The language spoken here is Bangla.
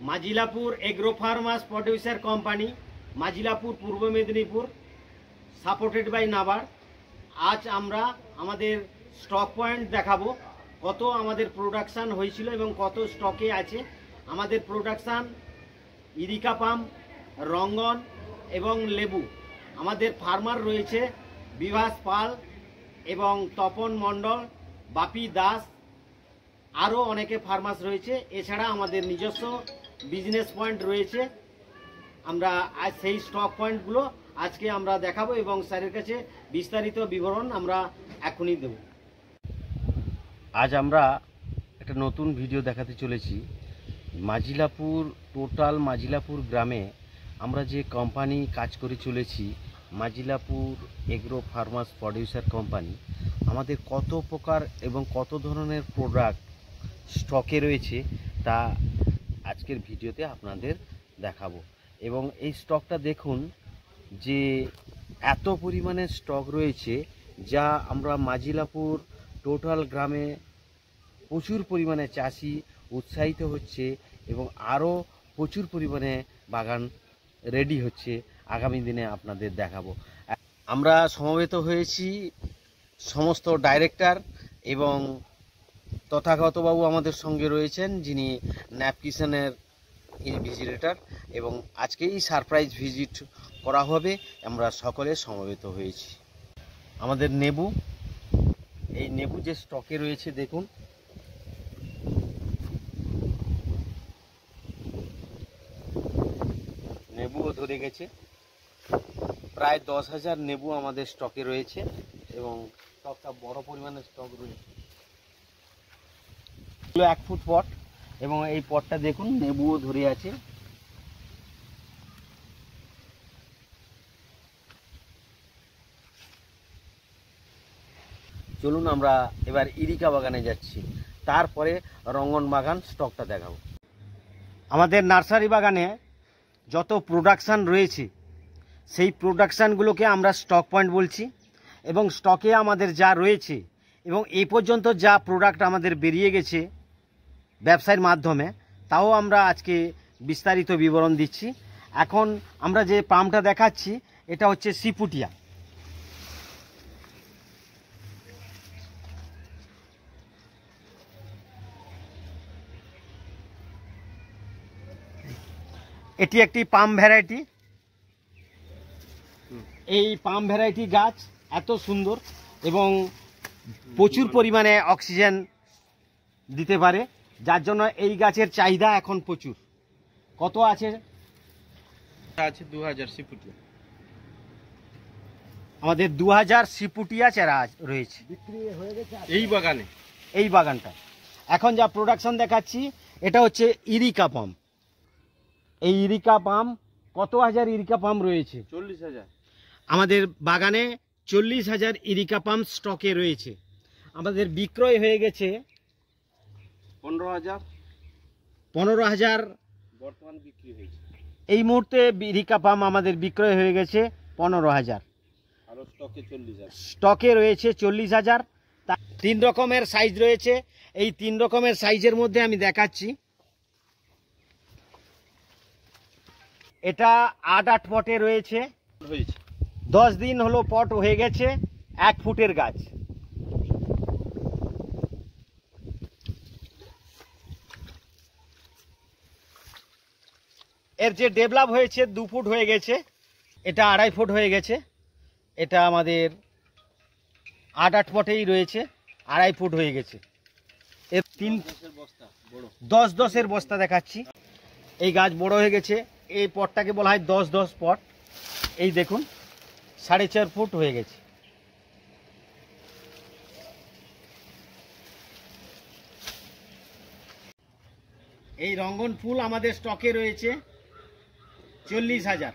মাজিলাপুর agro farmers producer company, মাজিলাপুর, Purba Medinipur, supported by নাবার। আজ আমরা আমাদের স্টক পয়েন্ট দেখাবো, কত আমাদের প্রোডাকশান হয়েছিল এবং কত স্টকে আছে। আমাদের প্রোডাকশান ইরিকা পাম, রঙ্গন এবং লেবু। আমাদের ফার্মার রয়েছে বিভাস পাল এবং তপন মণ্ডল, বাপি দাস, আরও অনেকে ফার্মার্স রয়েছে। এছাড়া আমাদের নিজস্ব বিজনেস পয়েন্ট রয়েছে। আমরা আজ সেই স্টক পয়েন্টগুলো আজকে আমরা দেখাবো এবং স্যারের কাছে বিস্তারিত বিবরণ আমরা এখনই দেব। আজ আমরা একটা নতুন ভিডিও দেখাতে চলেছি। মাজিলাপুর, টোটাল মাজিলাপুর গ্রামে আমরা যে কোম্পানি কাজ করে চলেছি, মাজিলাপুর এগ্রো ফার্মার্স প্রডিউসার কোম্পানি, আমাদের কত প্রকার এবং কত ধরনের প্রোডাক্ট স্টকে রয়েছে তা আজকের ভিডিওতে আপনাদের দেখাবো। এবং এই স্টকটা দেখুন যে এত পরিমাণে স্টক রয়েছে, যা আমরা মাজিলাপুর টোটাল গ্রামে প্রচুর পরিমাণে চাষি উৎসাহিত হচ্ছে এবং আরও প্রচুর পরিমাণে বাগান রেডি হচ্ছে। আগামী দিনে আপনাদের দেখাবো। আমরা সমবেত হয়েছি সমস্ত ডাইরেক্টর এবং তথাগতবাবু আমাদের সঙ্গে রয়েছেন, যিনি ন্যাপকিশনের ইনভিজিলেটর, এবং আজকেই সারপ্রাইজ ভিজিট করা হবে। আমরা সকলে সমবেত হয়েছি। আমাদের নেবু, এই নেবু যে স্টকে রয়েছে দেখুন, নেবুও ধরে গেছে। প্রায় 10,000 নেবু আমাদের স্টকে রয়েছে এবং স্টকটা বড় পরিমাণে স্টক রয়েছে। 1 ফুট পট, এবং এই পটটা দেখুন নেবুও ধরে আছে। চলুন আমরা এবার ইরিকা বাগানে যাচ্ছি, তারপরে রঙ্গন বাগান স্টকটা দেখাবো। আমাদের নার্সারি বাগানে যত প্রোডাকশান রয়েছে সেই প্রোডাকশানগুলোকে আমরা স্টক পয়েন্ট বলছি। এবং স্টকে আমাদের যা রয়েছে এবং এই পর্যন্ত যা প্রোডাক্ট আমাদের বেরিয়ে গেছে ব্যবসায়ের মাধ্যমে, তাও আমরা আজকে বিস্তারিত বিবরণ দিচ্ছি। এখন আমরা যে পামটা দেখাচ্ছি এটা হচ্ছে সিপুটিয়া। এটি একটি পাম ভ্যারাইটি। এই পাম ভ্যারাইটি গাছ এত সুন্দর এবং প্রচুর পরিমাণে অক্সিজেন দিতে পারে, যার জন্য এই গাছের চাহিদা এখন প্রচুর। কত আছে? 2000 সিপুটিয়া। আমাদের 2000 সিপুটিয়া চারা রয়েছে বিক্রি হয়ে গেছে এই বাগানটা। এখন যা প্রোডাকশন দেখাচ্ছি এটা হচ্ছে ইরিকা পাম। এই ইরিকা পাম, কত হাজার ইরিকা পাম রয়েছে? 40,000। আমাদের বাগানে 40,000 ইরিকা পাম স্টকে রয়েছে। আমাদের বিক্রয় হয়ে গেছে 15,000 বর্তমান বিক্রি হয়েছে। এই মুহূর্তে ইরিকা পাম আমাদের বিক্রয় হয়ে গেছে 15,000। আরো স্টকে 40,000। স্টকে রয়েছে 40,000। 3 রকমের সাইজ রয়েছে। এই 3 রকমের সাইজের মধ্যে আমি দেখাচ্ছি। এটা 8 পটে রয়েছে। 10 দিন হলো পট হয়ে গেছে। 1 ফুটের গাছ। এর যে ডেভেলপ হয়েছে 2 ফুট হয়ে গেছে, এটা 2.5 ফুট হয়ে গেছে। এটা আমাদের 8 পটেই রয়েছে, 2.5 ফুট হয়ে গেছে। এর 10-10 বস্তা দেখাচ্ছি। এই গাছ বড় হয়ে গেছে। এই পটটাকে বলা হয় 10-10 পট। এই দেখুন 4.5 ফুট হয়ে গেছে। এই রঙ্গন ফুল আমাদের স্টকে রয়েছে 40,000।